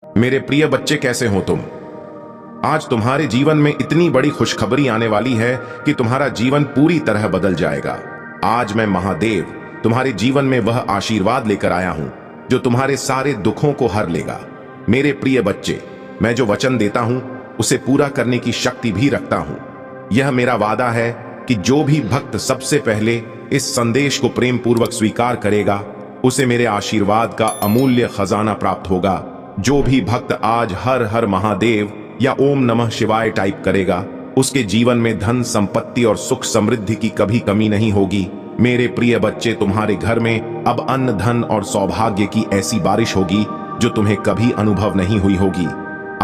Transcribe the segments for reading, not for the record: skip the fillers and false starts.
मेरे प्रिय बच्चे, कैसे हो तुम? आज तुम्हारे जीवन में इतनी बड़ी खुशखबरी आने वाली है कि तुम्हारा जीवन पूरी तरह बदल जाएगा। आज मैं महादेव तुम्हारे जीवन में वह आशीर्वाद लेकर आया हूं जो तुम्हारे सारे दुखों को हर लेगा। मेरे प्रिय बच्चे, मैं जो वचन देता हूं उसे पूरा करने की शक्ति भी रखता हूं। यह मेरा वादा है कि जो भी भक्त सबसे पहले इस संदेश को प्रेम पूर्वक स्वीकार करेगा उसे मेरे आशीर्वाद का अमूल्य खजाना प्राप्त होगा। जो भी भक्त आज हर हर महादेव या ओम नमः शिवाय टाइप करेगा उसके जीवन में धन संपत्ति और सुख समृद्धि की कभी कमी नहीं होगी। मेरे प्रिय बच्चे, तुम्हारे घर में अब अन्न धन और सौभाग्य की ऐसी बारिश होगी जो तुम्हें कभी अनुभव नहीं हुई होगी।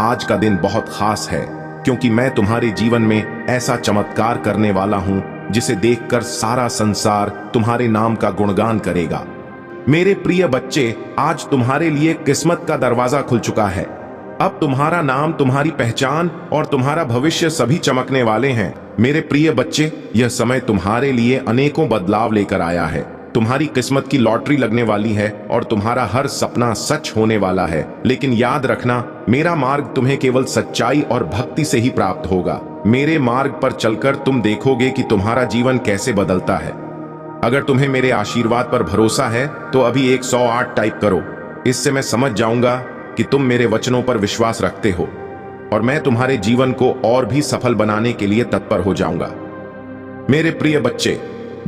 आज का दिन बहुत खास है क्योंकि मैं तुम्हारे जीवन में ऐसा चमत्कार करने वाला हूं जिसे देखकर सारा संसार तुम्हारे नाम का गुणगान करेगा। मेरे प्रिय बच्चे, आज तुम्हारे लिए किस्मत का दरवाजा खुल चुका है। अब तुम्हारा नाम, तुम्हारी पहचान और तुम्हारा भविष्य सभी चमकने वाले हैं। मेरे प्रिय बच्चे, यह समय तुम्हारे लिए अनेकों बदलाव लेकर आया है। तुम्हारी किस्मत की लॉटरी लगने वाली है और तुम्हारा हर सपना सच होने वाला है। लेकिन याद रखना, मेरा मार्ग तुम्हें केवल सच्चाई और भक्ति से ही प्राप्त होगा। मेरे मार्ग पर चलकर तुम देखोगे कि तुम्हारा जीवन कैसे बदलता है। अगर तुम्हें मेरे आशीर्वाद पर भरोसा है तो अभी 108 टाइप करो। इससे मैं समझ जाऊंगा कि तुम मेरे वचनों पर विश्वास रखते हो और मैं तुम्हारे जीवन को और भी सफल बनाने के लिए तत्पर हो जाऊंगा। मेरे प्रिय बच्चे,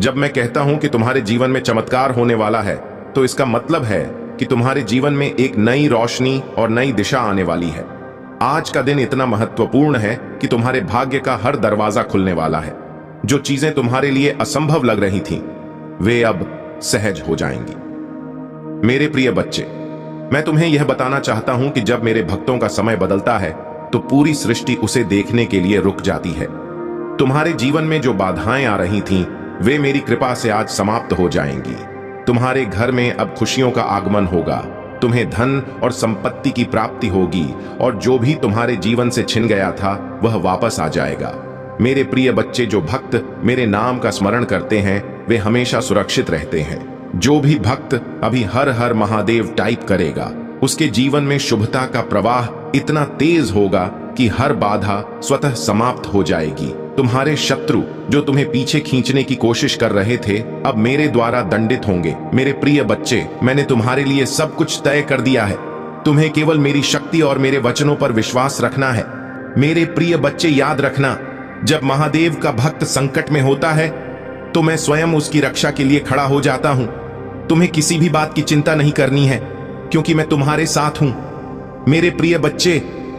जब मैं कहता हूं कि तुम्हारे जीवन में चमत्कार होने वाला है तो इसका मतलब है कि तुम्हारे जीवन में एक नई रोशनी और नई दिशा आने वाली है। आज का दिन इतना महत्वपूर्ण है कि तुम्हारे भाग्य का हर दरवाजा खुलने वाला है। जो चीजें तुम्हारे लिए असंभव लग रही थीं वे अब सहज हो जाएंगी। मेरे प्रिय बच्चे, मैं तुम्हें यह बताना चाहता हूं कि जब मेरे भक्तों का समय बदलता है तो पूरी सृष्टि उसे देखने के लिए रुक जाती है। तुम्हारे जीवन में जो बाधाएं आ रही थीं वे मेरी कृपा से आज समाप्त हो जाएंगी। तुम्हारे घर में अब खुशियों का आगमन होगा। तुम्हें धन और संपत्ति की प्राप्ति होगी और जो भी तुम्हारे जीवन से छिन गया था वह वापस आ जाएगा। मेरे प्रिय बच्चे, जो भक्त मेरे नाम का स्मरण करते हैं वे हमेशा सुरक्षित रहते हैं। जो भी भक्त अभी हर हर महादेव टाइप करेगा उसके जीवन में शुभता का प्रवाह इतना तेज होगा कि हर बाधा स्वतः समाप्त हो जाएगी। तुम्हारे शत्रु जो तुम्हें पीछे खींचने की कोशिश कर रहे थे अब मेरे द्वारा दंडित होंगे। मेरे प्रिय बच्चे, मैंने तुम्हारे लिए सब कुछ तय कर दिया है। तुम्हें केवल मेरी शक्ति और मेरे वचनों पर विश्वास रखना है। मेरे प्रिय बच्चे, याद रखना, जब महादेव का भक्त संकट में होता है तो मैं स्वयं उसकी रक्षा के लिए खड़ा हो जाता हूं। तुम्हें किसी भी बात की चिंता नहीं करनी है क्योंकि मैं तुम्हारे साथ हूं। मेरे प्रिय बच्चे,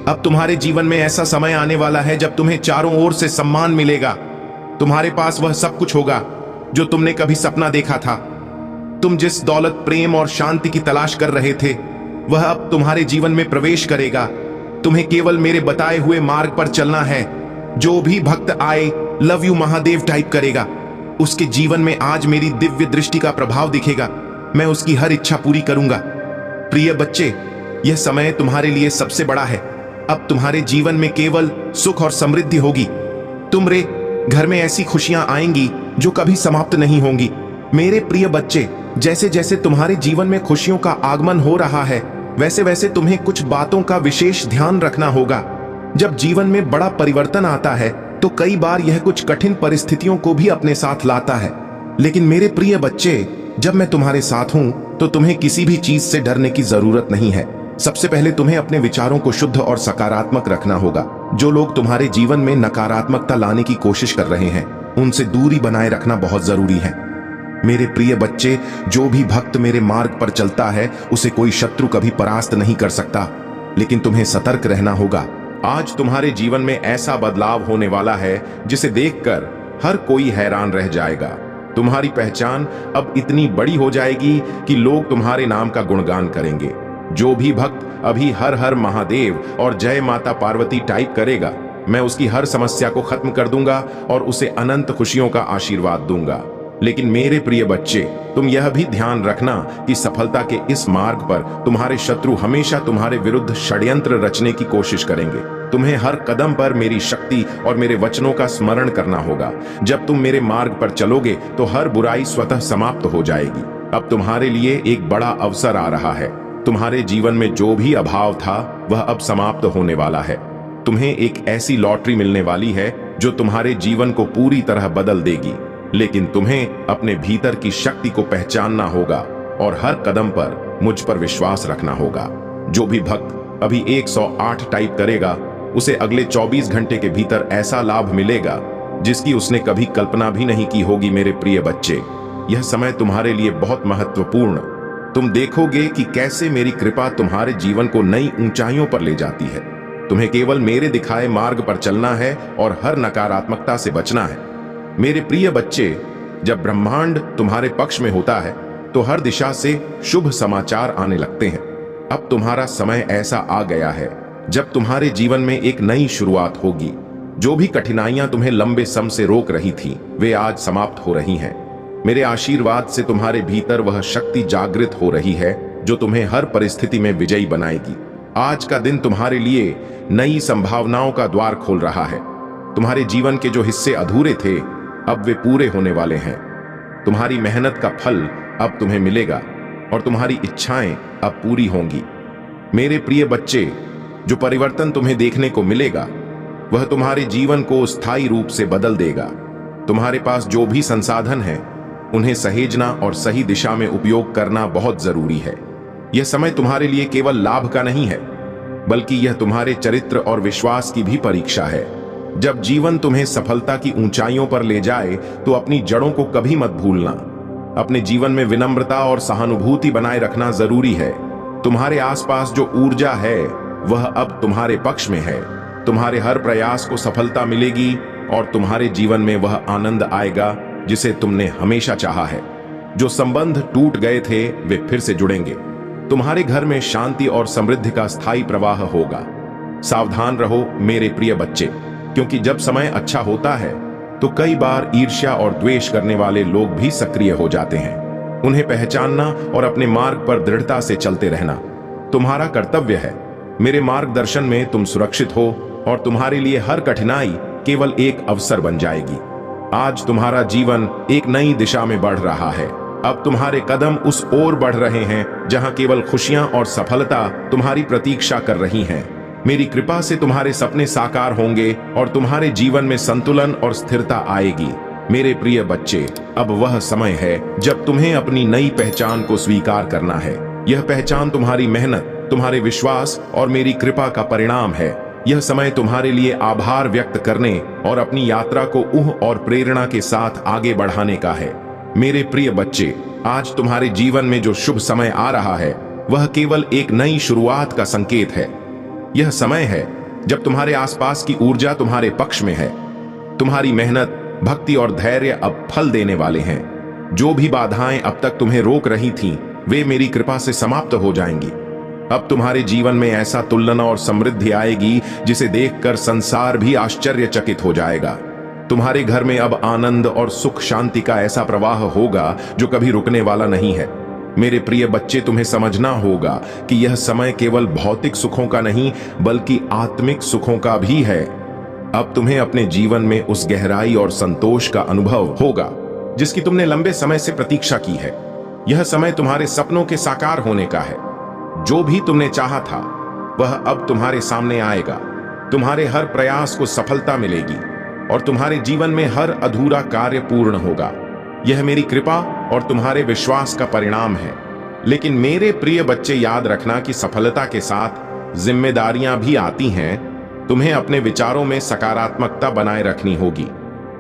अब तुम्हारे जीवन में ऐसा समय आने वाला है जब तुम्हें चारों ओर से सम्मान मिलेगा। तुम्हारे पास वह सब कुछ होगा जो तुमने कभी सपना देखा था। तुम जिस दौलत, प्रेम और शांति की तलाश कर रहे थे वह अब तुम्हारे जीवन में प्रवेश करेगा। तुम्हें केवल मेरे बताए हुए मार्ग पर चलना है। जो भी भक्त आए लव यू महादेव टाइप करेगा उसके जीवन में आज मेरी दिव्य दृष्टि का प्रभाव दिखेगा। मैं उसकी हर इच्छा पूरी करूंगा। प्रिय बच्चे, यह समय तुम्हारे लिए सबसे बड़ा है। अब तुम्हारे जीवन में केवल सुख और समृद्धि होगी। तुम्हारे घर में ऐसी खुशियां आएंगी जो कभी समाप्त नहीं होंगी। मेरे प्रिय बच्चे, जैसे जैसे तुम्हारे जीवन में खुशियों का आगमन हो रहा है वैसे वैसे तुम्हें कुछ बातों का विशेष ध्यान रखना होगा। जब जीवन में बड़ा परिवर्तन आता है तो कई बार यह कुछ कठिन परिस्थितियों को भी अपने साथ लाता है। लेकिन मेरे प्रिय बच्चे, जब मैं तुम्हारे साथ हूं तो तुम्हें किसी भी चीज से डरने की जरूरत नहीं है। सबसे पहले तुम्हें अपने विचारों को शुद्ध और सकारात्मक रखना होगा। जो लोग तुम्हारे जीवन में नकारात्मकता लाने की कोशिश कर रहे हैं उनसे दूरी बनाए रखना बहुत जरूरी है। मेरे प्रिय बच्चे, जो भी भक्त मेरे मार्ग पर चलता है उसे कोई शत्रु कभी परास्त नहीं कर सकता। लेकिन तुम्हें सतर्क रहना होगा। आज तुम्हारे जीवन में ऐसा बदलाव होने वाला है जिसे देखकर हर कोई हैरान रह जाएगा। तुम्हारी पहचान अब इतनी बड़ी हो जाएगी कि लोग तुम्हारे नाम का गुणगान करेंगे। जो भी भक्त अभी हर हर महादेव और जय माता पार्वती टाइप करेगा मैं उसकी हर समस्या को खत्म कर दूंगा और उसे अनंत खुशियों का आशीर्वाद दूंगा। लेकिन मेरे प्रिय बच्चे, तुम यह भी ध्यान रखना कि सफलता के इस मार्ग पर तुम्हारे शत्रु हमेशा तुम्हारे विरुद्ध षड्यंत्र रचने की कोशिश करेंगे। तुम्हें हर कदम पर मेरी शक्ति और मेरे वचनों का स्मरण करना होगा। जब तुम मेरे मार्ग पर चलोगे तो हर बुराई स्वतः समाप्त हो जाएगी। अब तुम्हारे लिए एक बड़ा अवसर आ रहा है। तुम्हारे जीवन में जो भी अभाव था वह अब समाप्त होने वाला है। तुम्हें एक ऐसी लॉटरी मिलने वाली है जो तुम्हारे जीवन को पूरी तरह बदल देगी, लेकिन तुम्हें अपने भीतर की शक्ति को पहचानना होगा और हर कदम पर मुझ पर विश्वास रखना होगा। जो भी भक्त अभी 108 टाइप करेगा उसे अगले 24 घंटे के भीतर ऐसा लाभ मिलेगा जिसकी उसने कभी कल्पना भी नहीं की होगी। मेरे प्रिय बच्चे, यह समय तुम्हारे लिए बहुत महत्वपूर्ण। तुम देखोगे कि कैसे मेरी कृपा तुम्हारे जीवन को नई ऊंचाइयों पर ले जाती है। तुम्हें केवल मेरे दिखाए मार्ग पर चलना है और हर नकारात्मकता से बचना है। मेरे प्रिय बच्चे, जब ब्रह्मांड तुम्हारे पक्ष में होता है तो हर दिशा से शुभ समाचार आने लगते हैं। अब तुम्हारा समय ऐसा आ गया है जब तुम्हारे जीवन में एक नई शुरुआत होगी। जो भी कठिनाइयां तुम्हें लंबे समय से रोक रही थी वे आज समाप्त हो रही हैं। मेरे आशीर्वाद से तुम्हारे भीतर वह शक्ति जागृत हो रही है जो तुम्हें हर परिस्थिति में विजयी बनाएगी। आज का दिन तुम्हारे लिए नई संभावनाओं का द्वार खोल रहा है। तुम्हारे जीवन के जो हिस्से अधूरे थे अब वे पूरे होने वाले हैं। तुम्हारी मेहनत का फल अब तुम्हें मिलेगा और तुम्हारी इच्छाएं अब पूरी होंगी। मेरे प्रिय बच्चे, जो परिवर्तन तुम्हें देखने को मिलेगा वह तुम्हारे जीवन को स्थायी रूप से बदल देगा। तुम्हारे पास जो भी संसाधन है उन्हें सहेजना और सही दिशा में उपयोग करना बहुत जरूरी है। यह समय तुम्हारे लिए केवल लाभ का नहीं है, बल्कि यह तुम्हारे चरित्र और विश्वास की भी परीक्षा है। जब जीवन तुम्हें सफलता की ऊंचाइयों पर ले जाए तो अपनी जड़ों को कभी मत भूलना। अपने जीवन में विनम्रता और सहानुभूति बनाए रखना जरूरी है। तुम्हारे आसपास जो ऊर्जा है वह अब तुम्हारे पक्ष में है। तुम्हारे हर प्रयास को सफलता मिलेगी और तुम्हारे जीवन में वह आनंद आएगा जिसे तुमने हमेशा चाहा है। जो संबंध टूट गए थे वे फिर से जुड़ेंगे। तुम्हारे घर में शांति और समृद्धि का स्थायी प्रवाह होगा। सावधान रहो मेरे प्रिय बच्चे, क्योंकि जब समय अच्छा होता है तो कई बार ईर्ष्या और द्वेष करने वाले लोग भी सक्रिय हो जाते हैं। उन्हें पहचानना और अपने मार्ग पर दृढ़ता से चलते रहना तुम्हारा कर्तव्य है। मेरे मार्गदर्शन में तुम सुरक्षित हो और तुम्हारे लिए हर कठिनाई केवल एक अवसर बन जाएगी। आज तुम्हारा जीवन एक नई दिशा में बढ़ रहा है। अब तुम्हारे कदम उस ओर बढ़ रहे हैं जहां केवल खुशियां और सफलता तुम्हारी प्रतीक्षा कर रही हैं। मेरी कृपा से तुम्हारे सपने साकार होंगे और तुम्हारे जीवन में संतुलन और स्थिरता आएगी। मेरे प्रिय बच्चे, अब वह समय है जब तुम्हें अपनी नई पहचान को स्वीकार करना है। यह पहचान तुम्हारी मेहनत, तुम्हारे विश्वास और मेरी कृपा का परिणाम है। यह समय तुम्हारे लिए आभार व्यक्त करने और अपनी यात्रा को ऊह और प्रेरणा के साथ आगे बढ़ाने का है। मेरे प्रिय बच्चे, आज तुम्हारे जीवन में जो शुभ समय आ रहा है वह केवल एक नई शुरुआत का संकेत है। यह समय है जब तुम्हारे आसपास की ऊर्जा तुम्हारे पक्ष में है। तुम्हारी मेहनत, भक्ति और धैर्य अब फल देने वाले हैं। जो भी बाधाएं अब तक तुम्हें रोक रही थीं, वे मेरी कृपा से समाप्त हो जाएंगी। अब तुम्हारे जीवन में ऐसा तुलन और समृद्धि आएगी जिसे देखकर संसार भी आश्चर्यचकित हो जाएगा। तुम्हारे घर में अब आनंद और सुख शांति का ऐसा प्रवाह होगा जो कभी रुकने वाला नहीं है। मेरे प्रिय बच्चे, तुम्हें समझना होगा कि यह समय केवल भौतिक सुखों का नहीं बल्कि आत्मिक सुखों का भी है। अब तुम्हें अपने जीवन में उस गहराई और संतोष का अनुभव होगा जिसकी तुमने लंबे समय से प्रतीक्षा की है। यह समय तुम्हारे सपनों के साकार होने का है। जो भी तुमने चाहा था वह अब तुम्हारे सामने आएगा। तुम्हारे हर प्रयास को सफलता मिलेगी और तुम्हारे जीवन में हर अधूरा कार्य पूर्ण होगा। यह मेरी कृपा और तुम्हारे विश्वास का परिणाम है। लेकिन मेरे प्रिय बच्चे, याद रखना कि सफलता के साथ जिम्मेदारियां भी आती हैं। तुम्हें अपने विचारों में सकारात्मकता बनाए रखनी होगी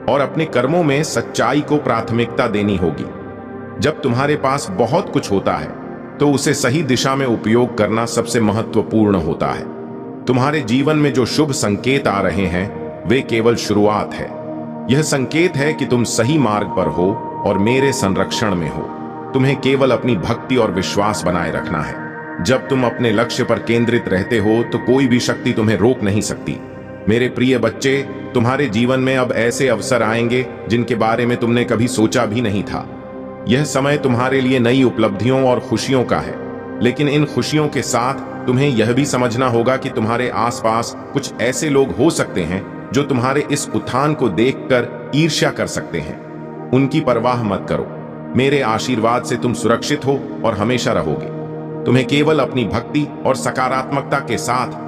और अपने कर्मों में सच्चाई को प्राथमिकता देनी होगी। जब तुम्हारे पास बहुत कुछ होता है तो उसे सही दिशा में उपयोग करना सबसे महत्वपूर्ण होता है। तुम्हारे जीवन में जो शुभ संकेत आ रहे हैं वे केवल शुरुआत है। यह संकेत है कि तुम सही मार्ग पर हो और मेरे संरक्षण में हो। तुम्हें केवल अपनी भक्ति और विश्वास बनाए रखना है। जब तुम अपने लक्ष्य पर केंद्रित रहते हो तो कोई भी शक्ति तुम्हें रोक नहीं सकती। मेरे प्रिय बच्चे, तुम्हारे जीवन में अब ऐसे अवसर आएंगे जिनके बारे में तुमने कभी सोचा भी नहीं था। यह समय तुम्हारे लिए नई उपलब्धियों और खुशियों का है, लेकिन इन खुशियों के साथ तुम्हें यह भी समझना होगा कि तुम्हारे आसपास कुछ ऐसे लोग हो सकते हैं जो तुम्हारे इस उत्थान को देखकर ईर्ष्या कर सकते हैं। उनकी परवाह मत करो। मेरे आशीर्वाद से तुम सुरक्षित हो और हमेशा रहोगे। तुम्हें केवल अपनी भक्ति और सकारात्मकता के साथ